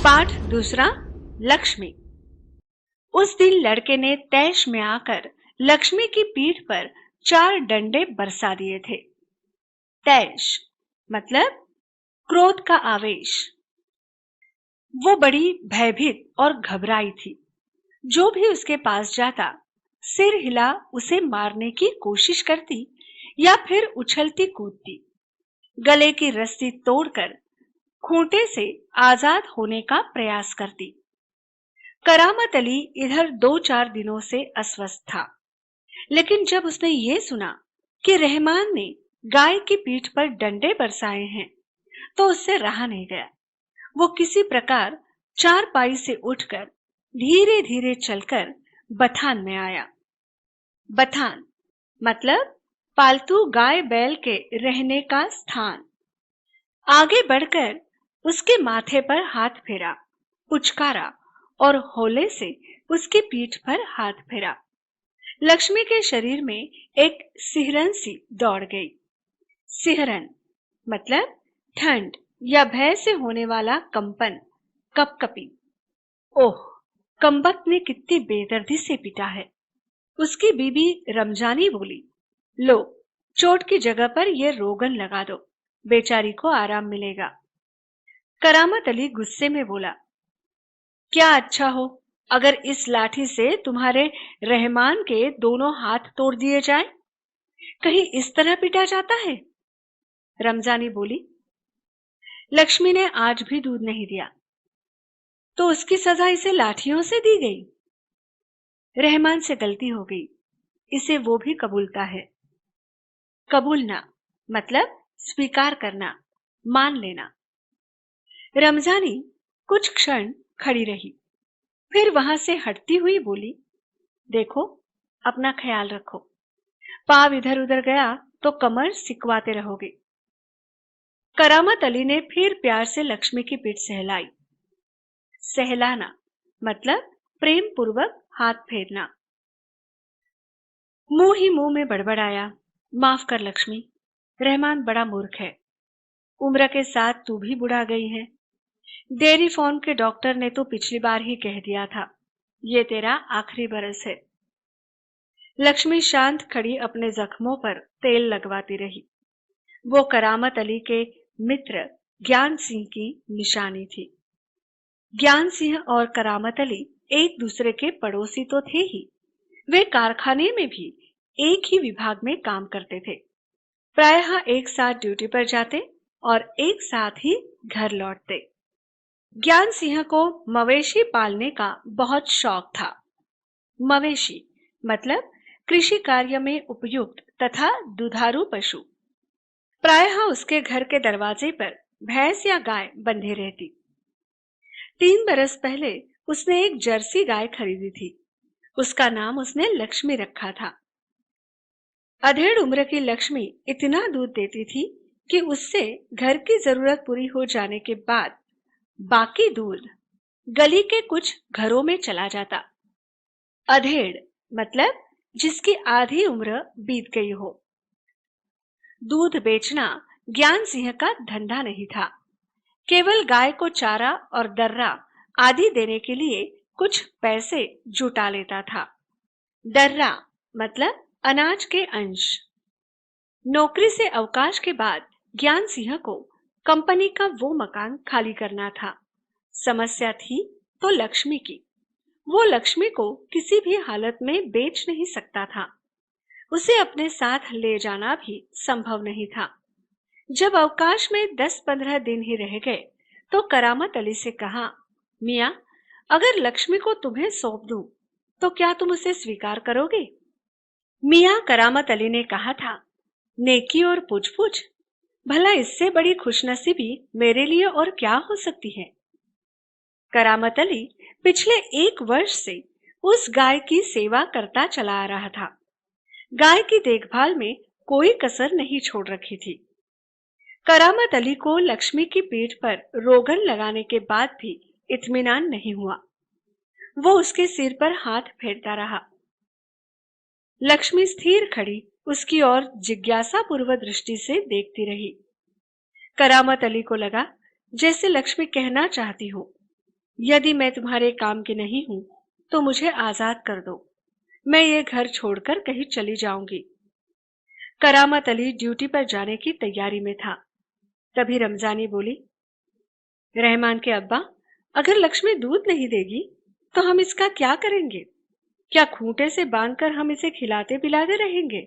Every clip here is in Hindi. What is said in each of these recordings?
पाठ दूसरा, लक्ष्मी। उस दिन लड़के ने तैश में आकर लक्ष्मी की पीठ पर 4 डंडे बरसा दिए थे। तैश मतलब क्रोध का आवेश। वो बड़ी भयभीत और घबराई थी। जो भी उसके पास जाता, सिर हिला उसे मारने की कोशिश करती या फिर उछलती कूदती, गले की रस्सी तोड़कर खूंटे से आजाद होने का प्रयास करती। करामत अली इधर 2-4 दिनों से अस्वस्थ था, लेकिन जब उसने ये सुना कि रहमान ने गाय की पीठ पर डंडे बरसाए हैं, तो उससे रहा नहीं गया। वो किसी प्रकार चारपाई से उठकर धीरे धीरे चलकर बथान में आया। बथान मतलब पालतू गाय बैल के रहने का स्थान। आगे बढ़कर उसके माथे पर हाथ फेरा, पुचकारा और होले से उसकी पीठ पर हाथ फेरा। लक्ष्मी के शरीर में एक सिहरन सी दौड़ गई। सिहरन मतलब ठंड या भय से होने वाला कंपन, कपकपी। ओह, कमबख्त ने कितनी बेदर्दी से पीटा है। उसकी बीबी रमजानी बोली, लो, चोट की जगह पर ये रोगन लगा दो, बेचारी को आराम मिलेगा। करामत अली गुस्से में बोला, क्या अच्छा हो अगर इस लाठी से तुम्हारे रहमान के दोनों हाथ तोड़ दिए जाएं? कहीं इस तरह पीटा जाता है? रमजानी बोली, लक्ष्मी ने आज भी दूध नहीं दिया, तो उसकी सजा इसे लाठियों से दी गई। रहमान से गलती हो गई, इसे वो भी कबूलता है। कबूलना मतलब स्वीकार करना, मान लेना। रमजानी कुछ क्षण खड़ी रही, फिर वहां से हटती हुई बोली, देखो, अपना ख्याल रखो। पाव इधर उधर गया तो कमर सिकवाते रहोगे। करामत अली ने फिर प्यार से लक्ष्मी की पीठ सहलाई। सहलाना मतलब प्रेम पूर्वक हाथ फेरना। मुंह ही मुंह में बड़बड़ाया, माफ कर लक्ष्मी, रहमान बड़ा मूर्ख है। उम्र के साथ तू भी बुढ़ा गई है। डेयरी फार्म के डॉक्टर ने तो पिछली बार ही कह दिया था, ये तेरा आखिरी बरस है। लक्ष्मी शांत खड़ी अपने जख्मों पर तेल लगवाती रही। वो करामत अली के मित्र ज्ञान सिंह की निशानी थी। ज्ञान सिंह और करामत अली एक दूसरे के पड़ोसी तो थे ही, वे कारखाने में भी एक ही विभाग में काम करते थे। प्रायः एक साथ ड्यूटी पर जाते और एक साथ ही घर लौटते। ज्ञान सिंह को मवेशी पालने का बहुत शौक था। मवेशी मतलब कृषि कार्य में उपयुक्त तथा दुधारू पशु। प्रायः उसके घर के दरवाजे पर भैंस या गाय बंधे रहती। 3 बरस पहले उसने एक जर्सी गाय खरीदी थी। उसका नाम उसने लक्ष्मी रखा था। अधेड़ उम्र की लक्ष्मी इतना दूध देती थी कि उससे घर की जरूरत पूरी हो जाने के बाद बाकी दूध गली के कुछ घरों में चला जाता। अधेड़ मतलब जिसकी आधी उम्र बीत गई हो। दूध बेचना ज्ञान सिंह का धंधा नहीं था। केवल गाय को चारा और दर्रा आदि देने के लिए कुछ पैसे जुटा लेता था। दर्रा मतलब अनाज के अंश। नौकरी से अवकाश के बाद ज्ञान सिंह को कंपनी का वो मकान खाली करना था। समस्या थी तो लक्ष्मी की। वो लक्ष्मी को किसी भी हालत में बेच नहीं सकता था। उसे अपने साथ ले जाना भी संभव नहीं था। जब अवकाश में 10-15 दिन ही रह गए तो करामत अली से कहा, मियाँ, अगर लक्ष्मी को तुम्हें सौंप दूं तो क्या तुम उसे स्वीकार करोगे? मियाँ करामत अली ने कहा था, नेकी और पूछ-पूछ, भला इससे बड़ी खुशनसीबी मेरे लिए और क्या हो सकती है? करामत अली पिछले 1 वर्ष से उस गाय की सेवा करता चला आ रहा था। गाय की देखभाल में कोई कसर नहीं छोड़ रखी थी। करामत अली को लक्ष्मी की पीठ पर रोगन लगाने के बाद भी इत्मीनान नहीं हुआ। वो उसके सिर पर हाथ फेरता रहा। लक्ष्मी स्थिर खड़ी उसकी ओर जिज्ञासा पूर्वक दृष्टि से देखती रही। करामत अली को लगा जैसे लक्ष्मी कहना चाहती हो, यदि मैं तुम्हारे काम की नहीं हूं तो मुझे आजाद कर दो। मैं ये घर छोड़कर कहीं चली जाऊंगी। करामत अली ड्यूटी पर जाने की तैयारी में था। तभी रमजानी बोली, रहमान के अब्बा, अगर लक्ष्मी दूध नहीं देगी तो हम इसका क्या करेंगे? क्या खूंटे से बांधकर हम इसे खिलाते पिलाते रहेंगे?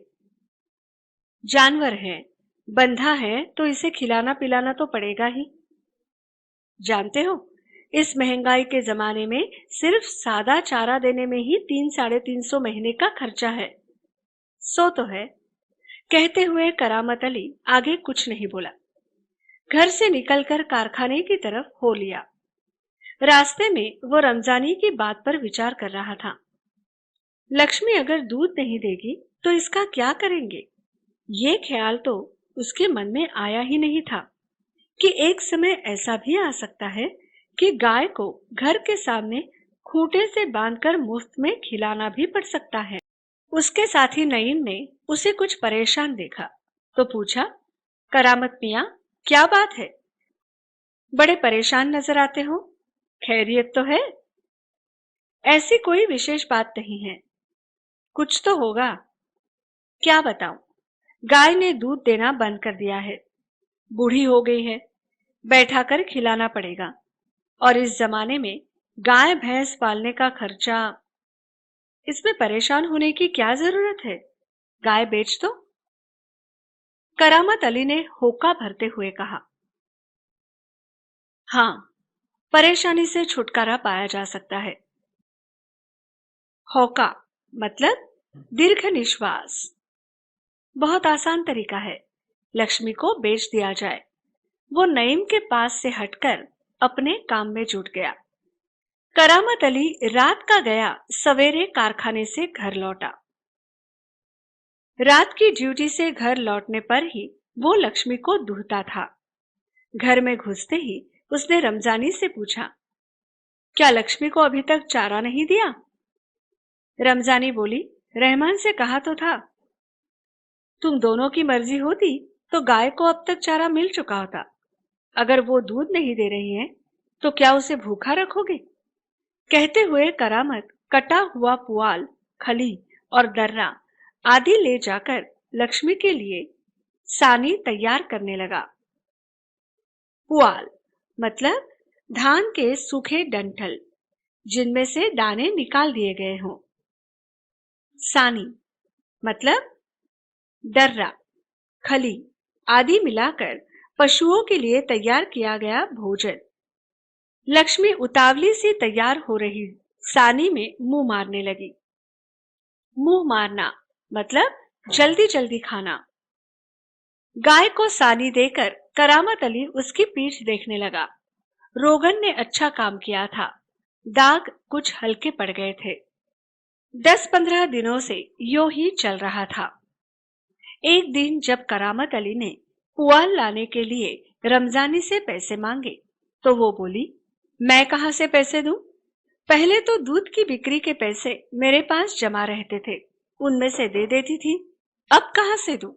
जानवर है, बंधा है तो इसे खिलाना पिलाना तो पड़ेगा ही। जानते हो, इस महंगाई के जमाने में सिर्फ सादा चारा देने में ही 300-350 महीने का खर्चा है। सो तो है। कहते हुए करामत अली आगे कुछ नहीं बोला। घर से निकलकर कारखाने की तरफ हो लिया। रास्ते में वो रमजानी की बात पर विचार कर रहा था। लक्ष्मी अगर दूध नहीं देगी तो इसका क्या करेंगे? ये ख्याल तो उसके मन में आया ही नहीं था कि एक समय ऐसा भी आ सकता है कि गाय को घर के सामने खूंटे से बांधकर मुफ्त में खिलाना भी पड़ सकता है। उसके साथी नईम ने उसे कुछ परेशान देखा तो पूछा, करामत मियाँ, क्या बात है? बड़े परेशान नजर आते हो। खैरियत तो है? ऐसी कोई विशेष बात नहीं है। कुछ तो होगा। क्या बताऊं? गाय ने दूध देना बंद कर दिया है। बूढ़ी हो गई है, बैठा कर खिलाना पड़ेगा। और इस जमाने में गाय भैंस पालने का खर्चा, इसमें परेशान होने की क्या जरूरत है? गाय बेच दो। करामत अली ने होका भरते हुए कहा, हाँ, परेशानी से छुटकारा पाया जा सकता है। होका मतलब दीर्घ निश्वास। बहुत आसान तरीका है। लक्ष्मी को बेच दिया जाए। वो नईम के पास से हटकर अपने काम में जुट गया। करामत अली रात का गया सवेरे कारखाने से घर लौटा। रात की ड्यूटी से घर लौटने पर ही वो लक्ष्मी को दूहता था। घर में घुसते ही उसने रमजानी से पूछा, क्या लक्ष्मी को अभी तक चारा नहीं दिया? रमजानी बोली, रहमान से कहा तो था। तुम दोनों की मर्जी होती तो गाय को अब तक चारा मिल चुका होता। अगर वो दूध नहीं दे रही है तो क्या उसे भूखा रखोगे? कहते हुए करामत कटा हुआ पुआल, खली और दर्रा आदि ले जाकर लक्ष्मी के लिए सानी तैयार करने लगा। पुआल मतलब धान के सूखे डंठल जिनमें से दाने निकाल दिए गए हों। सानी मतलब दर्रा, खली आदि मिलाकर पशुओं के लिए तैयार किया गया भोजन। लक्ष्मी उतावली सी तैयार हो रही सानी में मुंह मारने लगी। मुंह मारना मतलब जल्दी जल्दी खाना। गाय को सानी देकर करामत अली उसकी पीठ देखने लगा। रोगन ने अच्छा काम किया था। दाग कुछ हल्के पड़ गए थे। 10-15 दिनों से यूं ही चल रहा था। एक दिन जब करामत अली ने पुआल लाने के लिए रमजानी से पैसे मांगे तो वो बोली, मैं कहां से पैसे दूं? पहले तो दूध की बिक्री के पैसे मेरे पास जमा रहते थे, उनमें से दे देती थी। अब कहां से दूं?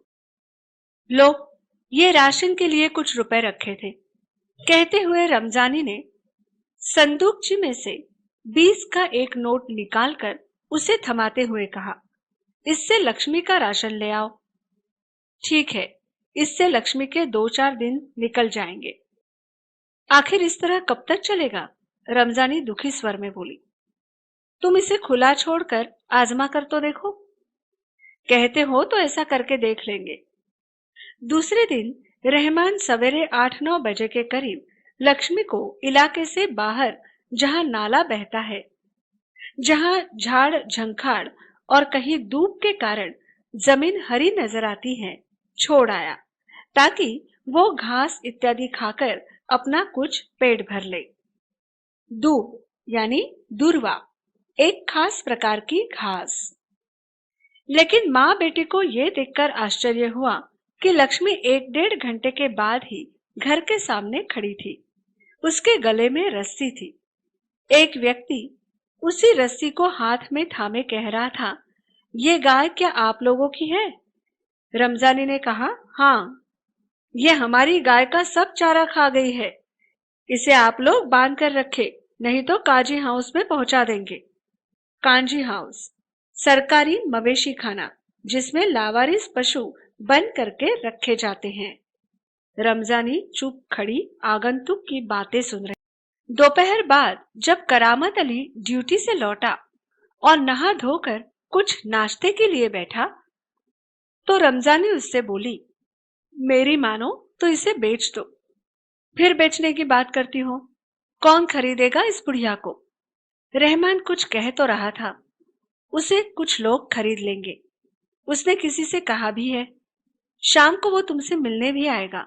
लो, ये राशन के लिए कुछ रुपए रखे थे। कहते हुए रमजानी ने संदूकची में से 20 का एक नोट निकालकर उसे थमाते हुए कहा, इससे लक्ष्मी का राशन ले आओ। ठीक है, इससे लक्ष्मी के 2-4 दिन निकल जाएंगे। आखिर इस तरह कब तक चलेगा? रमजानी दुखी स्वर में बोली। तुम इसे खुला छोड़कर आजमा कर तो देखो। कहते हो तो ऐसा करके देख लेंगे। दूसरे दिन रहमान सवेरे 8-9 बजे के करीब लक्ष्मी को इलाके से बाहर, जहां नाला बहता है, जहां झाड़ झंखाड़ और कहीं धूप के कारण जमीन हरी नजर आती है, छोड़ आया ताकि वो घास इत्यादि खाकर अपना कुछ पेट भर ले। दूब यानी दूर्वा एक खास प्रकार की घास। लेकिन माँ बेटे को यह देखकर आश्चर्य हुआ कि लक्ष्मी 1-1.5 घंटे के बाद ही घर के सामने खड़ी थी। उसके गले में रस्सी थी। एक व्यक्ति उसी रस्सी को हाथ में थामे कह रहा था, ये गाय क्या आप लोगों की है? रमजानी ने कहा, हाँ, ये हमारी गाय का सब चारा खा गई है। इसे आप लोग बांध कर रखे नहीं तो काजी हाउस में पहुंचा देंगे। कांजी हाउस सरकारी मवेशी खाना जिसमें लावारिस पशु बंद करके रखे जाते हैं। रमजानी चुप खड़ी आगंतुक की बातें सुन रही। दोपहर बाद जब करामत अली ड्यूटी से लौटा और नहा धोकर कुछ नाश्ते के लिए बैठा तो रमजानी उससे बोली, मेरी मानो तो इसे बेच दो। फिर बेचने की बात करती हो, कौन खरीदेगा इस बुढ़िया को? रहमान कुछ कह तो रहा था, उसे कुछ लोग खरीद लेंगे। उसने किसी से कहा भी है, शाम को वो तुमसे मिलने भी आएगा।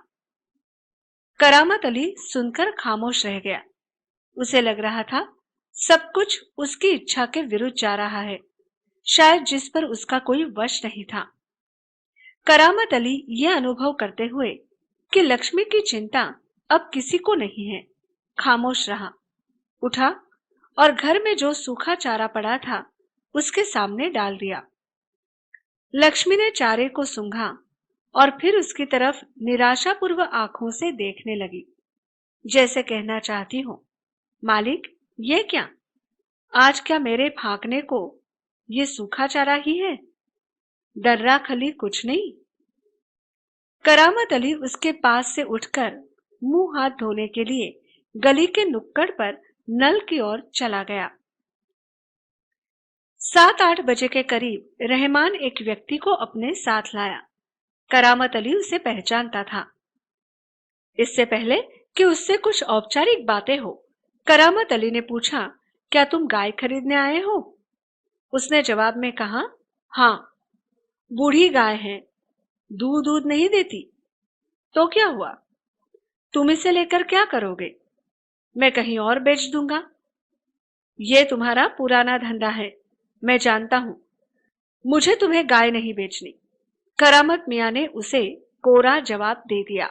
करामत अली सुनकर खामोश रह गया। उसे लग रहा था सब कुछ उसकी इच्छा के विरुद्ध जा रहा है, शायद जिस पर उसका कोई वश नहीं था। करामत अली यह अनुभव करते हुए कि लक्ष्मी की चिंता अब किसी को नहीं है, खामोश रहा। उठा और घर में जो सूखा चारा पड़ा था उसके सामने डाल दिया। लक्ष्मी ने चारे को सूंघा और फिर उसकी तरफ निराशापूर्व आंखों से देखने लगी, जैसे कहना चाहती हो, मालिक ये क्या, आज क्या मेरे भागने को ये सूखा चारा ही है, दर्रा खली कुछ नहीं। करामत अली उसके पास से उठकर मुंह हाथ धोने के लिए गली के नुक्कड़ पर नल की ओर चला गया। 7-8 बजे के करीब रहमान एक व्यक्ति को अपने साथ लाया। करामत अली उसे पहचानता था। इससे पहले कि उससे कुछ औपचारिक बातें हो, करामत अली ने पूछा, क्या तुम गाय खरीदने आए हो? उसने जवाब में कहा, हाँ, बूढ़ी गाय है, दूध नहीं देती। तो क्या हुआ, तुम इसे लेकर क्या करोगे? मैं कहीं और बेच दूंगा। ये तुम्हारा पुराना धंधा है, मैं जानता हूं। मुझे तुम्हें गाय नहीं बेचनी। करामत मियां ने उसे कोरा जवाब दे दिया।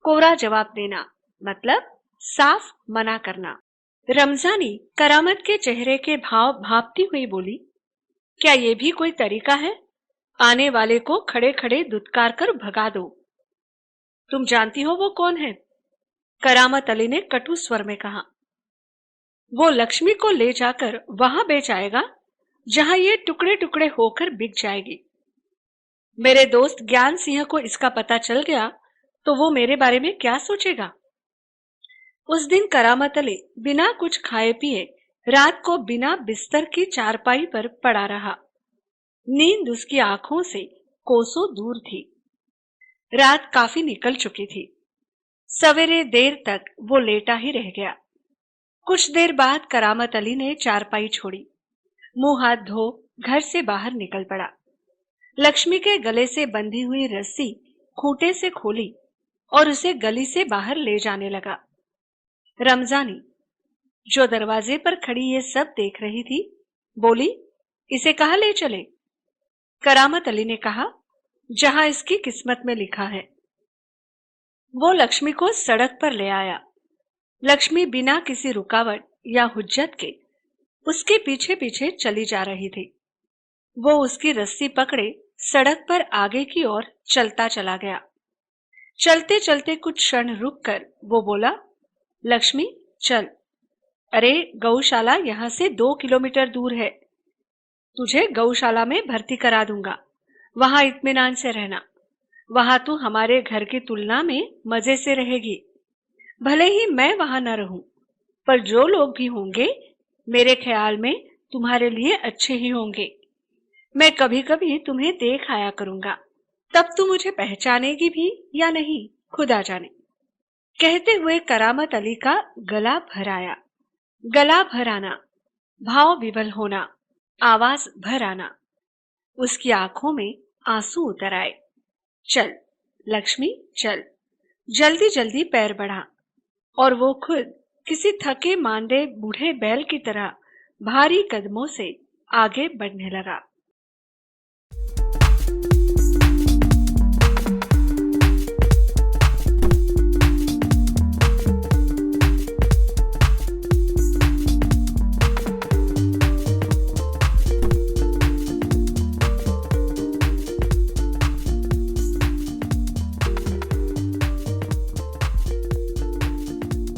कोरा जवाब देना मतलब साफ मना करना। रमजानी करामत के चेहरे के भाव भांपती हुई बोली, क्या ये भी कोई तरीका है? आने वाले को खड़े खड़े दुत्कार कर भगा दो। तुम जानती हो वो कौन है? करामत अली ने कटु स्वर में कहा। वो लक्ष्मी को ले जाकर वहां बेच आएगा जहां ये टुकड़े टुकड़े होकर बिक जाएगी। मेरे दोस्त ज्ञान सिंह को इसका पता चल गया तो वो मेरे बारे में क्या सोचेगा? उस दिन करामत अली बिना कुछ खाए पिए रात को बिना बिस्तर की चारपाई पर पड़ा रहा। नींद उसकी आंखों से कोसों दूर थी। रात काफी निकल चुकी थी। सवेरे देर तक वो लेटा ही रह गया। कुछ देर बाद करामत अली ने चारपाई छोड़ी, मुंह हाथ धो घर से बाहर निकल पड़ा। लक्ष्मी के गले से बंधी हुई रस्सी खूंटे से खोली और उसे गली से बाहर ले जाने लगा। रमजानी जो दरवाजे पर खड़ी ये सब देख रही थी, बोली, इसे कहाँ ले चले? करामत अली ने कहा, जहां इसकी किस्मत में लिखा है। वो लक्ष्मी को सड़क पर ले आया। लक्ष्मी बिना किसी रुकावट या हुज्जत के उसके पीछे पीछे चली जा रही थी। वो उसकी रस्सी पकड़े सड़क पर आगे की ओर चलता चला गया। चलते चलते कुछ क्षण रुककर वो बोला, लक्ष्मी चल। अरे गौशाला यहां से 2 किलोमीटर दूर है। तुझे गौशाला में भर्ती करा दूंगा, वहां इत्मीनान से रहना। वहां तू हमारे घर की तुलना में मजे से रहेगी। भले ही मैं वहां न रहूं, पर जो लोग भी होंगे मेरे ख्याल में तुम्हारे लिए अच्छे ही होंगे। मैं कभी कभी तुम्हें देख आया करूंगा, तब तू मुझे पहचानेगी भी या नहीं, खुदा जाने। कहते हुए करामत अली का गला भर आया। गला भर आना, भाव विवल होना, आवाज भर आना। उसकी आंखों में आंसू उतर आए। चल लक्ष्मी चल। जल्दी जल्दी पैर बढ़ा और वो खुद किसी थके मांदे बूढ़े बैल की तरह भारी कदमों से आगे बढ़ने लगा।